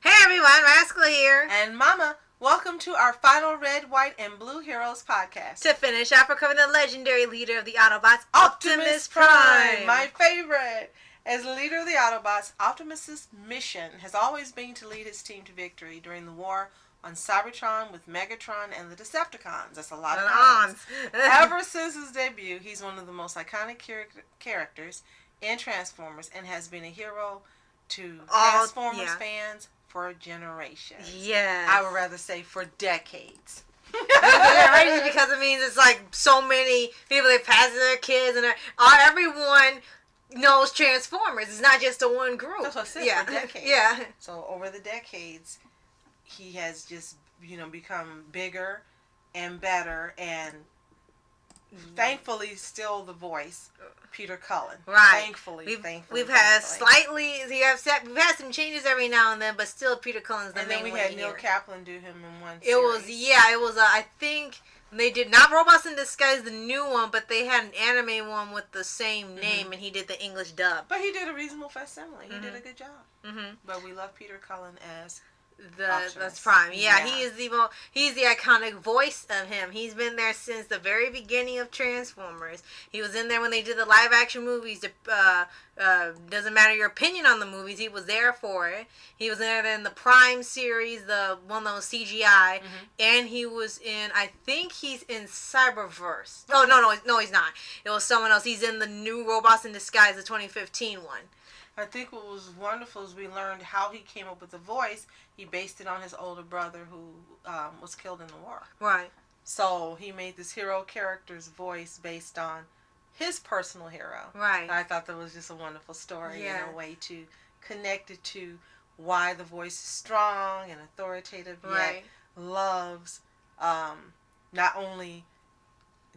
Hey everyone, Rascal here. And Mama, welcome to our final Red, White, and Blue Heroes podcast. To finish off, we're covering the legendary leader of the Autobots, Optimus Prime, my favorite. As the leader of the Autobots, Optimus' mission has always been to lead his team to victory during the war on Cybertron with Megatron and the Decepticons. That's a lot of ons. Ever since his debut, he's one of the most iconic characters in Transformers and has been a hero to Transformers fans for generations. Yes. I would rather say for decades. Right, because it means it's like so many people they pass to their kids and everyone knows Transformers. It's not just a one group. That's what I said, for decades. Yeah. So over the decades, he has just, become bigger and better and thankfully still the voice, Peter Cullen. Right. Thankfully. We've had we've had some changes every now and then, but still Peter Cullen's the main one. And then we had Neil Kaplan do him in one series. It was I think they did not Robots in Disguise, the new one, but they had an anime one with the same name, and he did the English dub. But he did a reasonable facsimile. He did a good job. But we love Peter Cullen as that's Prime. Yeah, he's the iconic voice of him. He's been there since the very beginning of Transformers. He was in there when they did the live action movies. Doesn't matter your opinion on the movies, he was there for it. He was in there in the Prime series, the one that was CGI, and he was in, I think he's in Cyberverse. Oh no, he's not. It was someone else. He's in the new Robots in Disguise, the 2015 one. I think what was wonderful is we learned how he came up with the voice. He based it on his older brother who was killed in the war. Right. So he made this hero character's voice based on his personal hero. Right. And I thought that was just a wonderful story and a way to connect it to why the voice is strong and authoritative, yet loves not only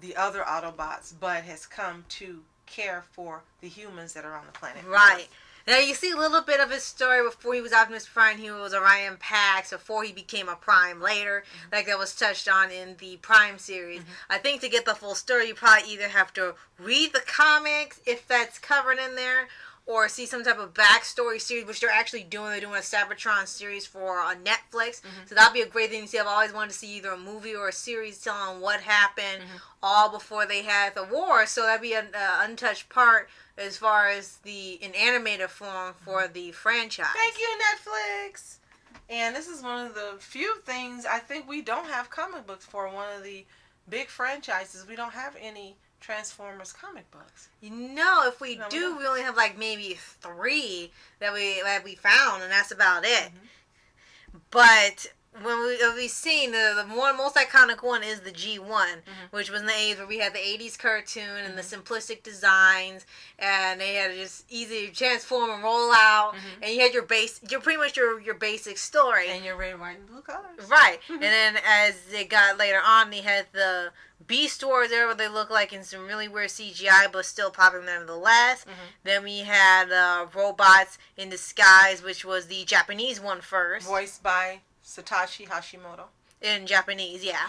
the other Autobots, but has come to care for the humans that are on the planet. Right. Now you see a little bit of his story before he was Optimus Prime. He was Orion Pax before he became a Prime later, like that was touched on in the Prime series. I think to get the full story, you probably either have to read the comics if that's covered in there, or see some type of backstory series, which they're actually doing. They're doing a Cybertron series for Netflix. So that'd be a great thing to see. I've always wanted to see either a movie or a series telling what happened all before they had the war. So that'd be an untouched part as far as in animated form for the franchise. Thank you, Netflix! And this is one of the few things I think we don't have comic books for. One of the big franchises. We don't have any Transformers comic books. If we do, we only have like maybe 3 that we found, and that's about it. But when we've seen the most iconic one is the G1, which was in the 80s where we had the 80s cartoon and the simplistic designs, and they had just easy transform and roll out, and you had your pretty much your basic story and your red, white, and blue colors. Right. And then as they got later on, they had the Beast Wars there where they look like in some really weird CGI but still popping nevertheless. Then we had Robots in Disguise, which was the Japanese one first. Voiced by Satoshi Hashimoto. In Japanese, yeah.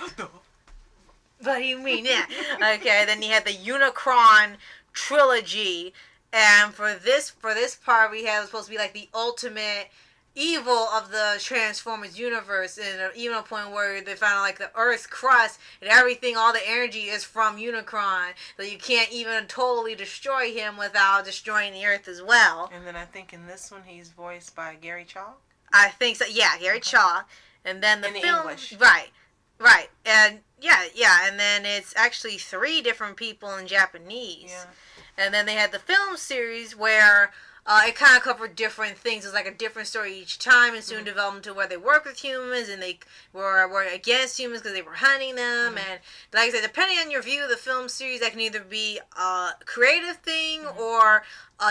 What do you mean, yeah. Okay, then you had the Unicron trilogy. And for this part, we had supposed to be like the ultimate evil of the Transformers universe, and even a point where they found like the Earth's crust and everything, all the energy is from Unicron, so you can't even totally destroy him without destroying the Earth as well. And then I think in this one he's voiced by Gary Chalk. I think so. Yeah, Gary Chalk. And then the film, English. Right, and and then it's actually 3 different people in Japanese. Yeah. And then they had the film series where it kind of covered different things. It was like a different story each time, and soon developed to where they work with humans and they were against humans because they were hunting them. And like I said, depending on your view of the film series, that can either be a creative thing or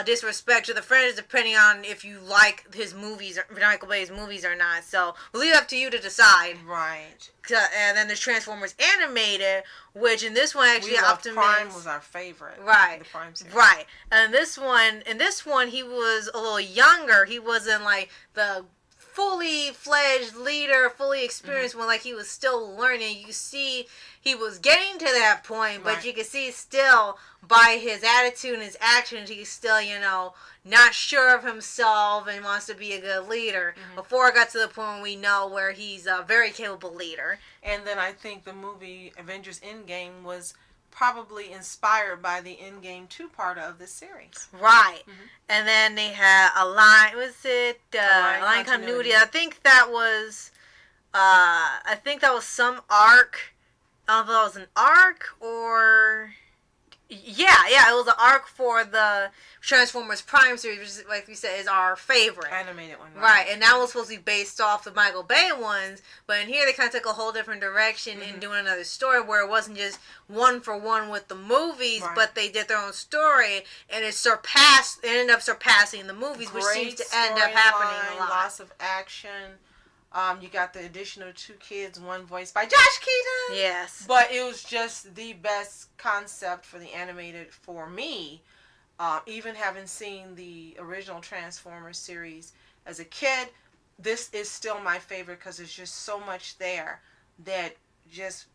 disrespect to the franchise, depending on if you like his movies, or Michael Bay's movies or not. So we'll leave it up to you to decide. Right. And then there's Transformers Animated, which in this one actually Optimus Prime was our favorite. Right. The Prime series. Right. And in this one he was a little younger. He wasn't like the fully fledged leader, fully experienced when like he was still learning. You see he was getting to that point, but you can see still by his attitude and his actions, he's still, you know, not sure of himself and wants to be a good leader. Before it got to the point where we know where he's a very capable leader. And then I think the movie Avengers Endgame was probably inspired by the Endgame 2-parter of this series. Right. And then they had Align Continuity. I think that was some arc. I don't know if that was an arc or... Yeah, it was an arc for the Transformers Prime series, which, like we said, is our favorite. Animated one. Right, and that was supposed to be based off the Michael Bay ones, but in here they kind of took a whole different direction in doing another story where it wasn't just one for one with the movies, but they did their own story, and it ended up surpassing the movies, which seems to end up happening a lot. Lots of action. You got the addition of 2 kids, one voiced by Josh Keaton. Yes. But it was just the best concept for the animated for me. Even having seen the original Transformers series as a kid, this is still my favorite because there's just so much there that just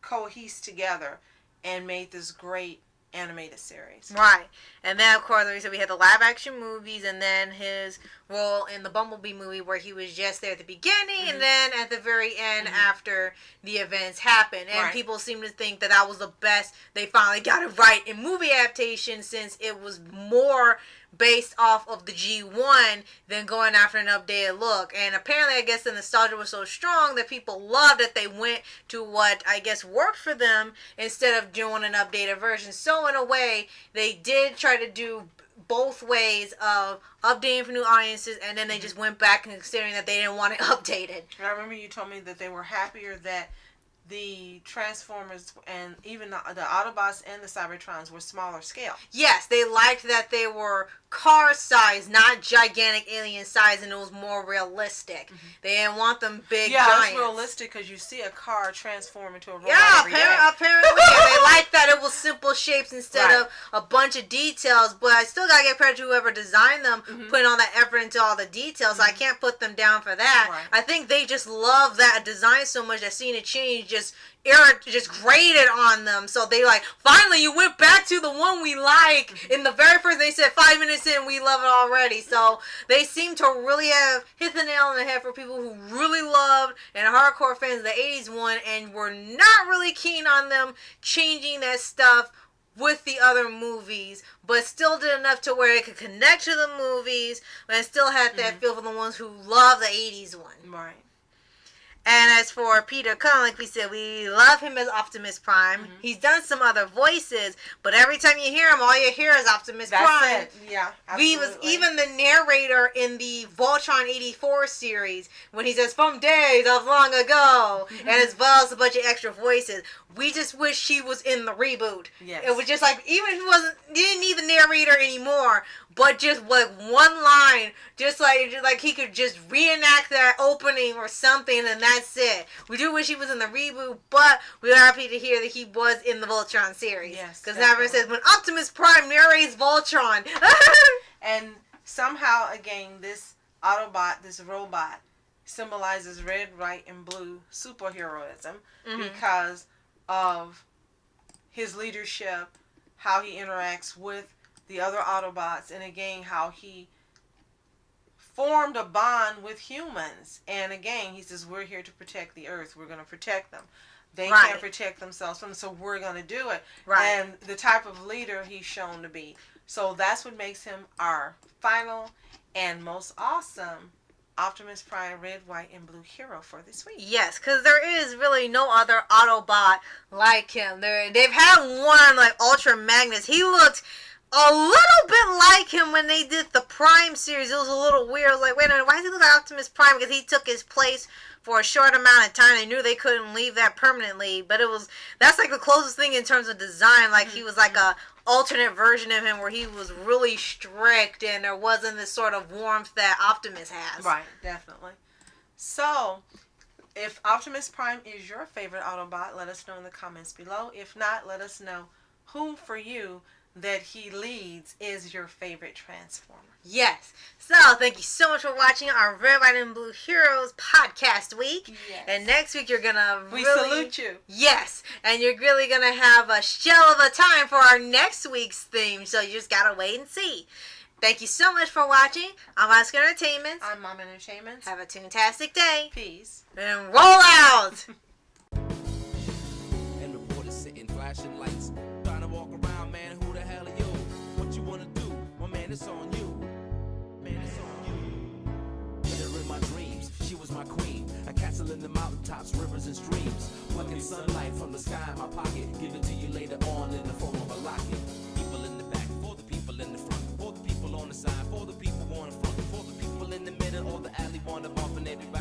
cohesed together and made this great animated series. Right. And then, of course, like we said, we had the live action movies and then his role in the Bumblebee movie where he was just there at the beginning and then at the very end after the events happened. And people seem to think that that was the best. They finally got it right in movie adaptation since it was more based off of the G1 than going after an updated look. And apparently, I guess the nostalgia was so strong that people loved that they went to what I guess worked for them instead of doing an updated version. So in a way, they did try to do both ways of updating for new audiences, and then they just went back and considering that they didn't want it updated. And I remember you told me that they were happier that the Transformers and even the Autobots and the Cybertrons were smaller scale. Yes, they liked that they were car size, not gigantic alien size, and it was more realistic. They didn't want them big giants. It's realistic because you see a car transform into a robot every day. Apparently. They liked that it was simple shapes instead of a bunch of details, but I still gotta give credit to whoever designed them, putting all that effort into all the details, so I can't put them down for that. I think they just love that design so much that seeing it change just grated on them. So they like, finally you went back to the one we like. In the very first, they said 5 minutes in, we love it already. So they seem to really have hit the nail on the head for people who really loved and hardcore fans of the 80s one and were not really keen on them changing that stuff with the other movies, but still did enough to where it could connect to the movies and still had that feel for the ones who love the 80s one. Right. And as for Peter Cullen, like we said, we love him as Optimus Prime. He's done some other voices, but every time you hear him, all you hear is Optimus Prime. That's it. Yeah, absolutely. He was even the narrator in the Voltron 84 series when he says, "From days of long ago," and as well as a bunch of extra voices. We just wish he was in the reboot. Yes. It was just like, even if he didn't need the narrator anymore, but just like one line, just like he could just reenact that opening or something, and that's it. We do wish he was in the reboot, but we are happy to hear that he was in the Voltron series. Yes, because now it says when Optimus Prime narrates Voltron. And somehow, again, this Autobot, this robot, symbolizes red, white, and blue superheroism because of his leadership, how he interacts with the other Autobots, and again, how he formed a bond with humans. And again, he says, we're here to protect the Earth. We're going to protect them. They can't protect themselves from, so we're going to do it. And the type of leader he's shown to be. So that's what makes him our final and most awesome Optimus Prime red, white, and blue hero for this week. Yes, because there is really no other Autobot like him. They've had one like Ultra Magnus. He looked a little bit like him when they did the Prime series. It was a little weird. I was like, wait a minute, why does he look like Optimus Prime? Because he took his place for a short amount of time. They knew they couldn't leave that permanently, but that's like the closest thing in terms of design. Like he was like a alternate version of him where he was really strict and there wasn't this sort of warmth that Optimus has. Right, definitely. So, if Optimus Prime is your favorite Autobot, let us know in the comments below. If not, let us know who for you that he leads is your favorite Transformer. Yes. So, thank you so much for watching our Red, White, and Blue Heroes podcast week. Yes. And next week, you're going to We salute you. Yes. And you're really going to have a shell of a time for our next week's theme. So, you just got to wait and see. Thank you so much for watching. I'm Oscar Entertainment. I'm Mom Entertainment. Have a fantastic day. Peace. And roll out! And reporters sitting, flashing lights, trying to walk around, man, who the hell are you? What you wanna do? Well, man, it's on you. Man, it's on you. Met her in my dreams, she was my queen. A castle in the mountaintops, rivers and streams. Plucking sunlight from the sky in my pocket. Give it to you later on in the form of a locket. People in the back, for the people in the front. For the people on the side, for the people on the front. For the people in the middle or the alley, wanna bump and everybody.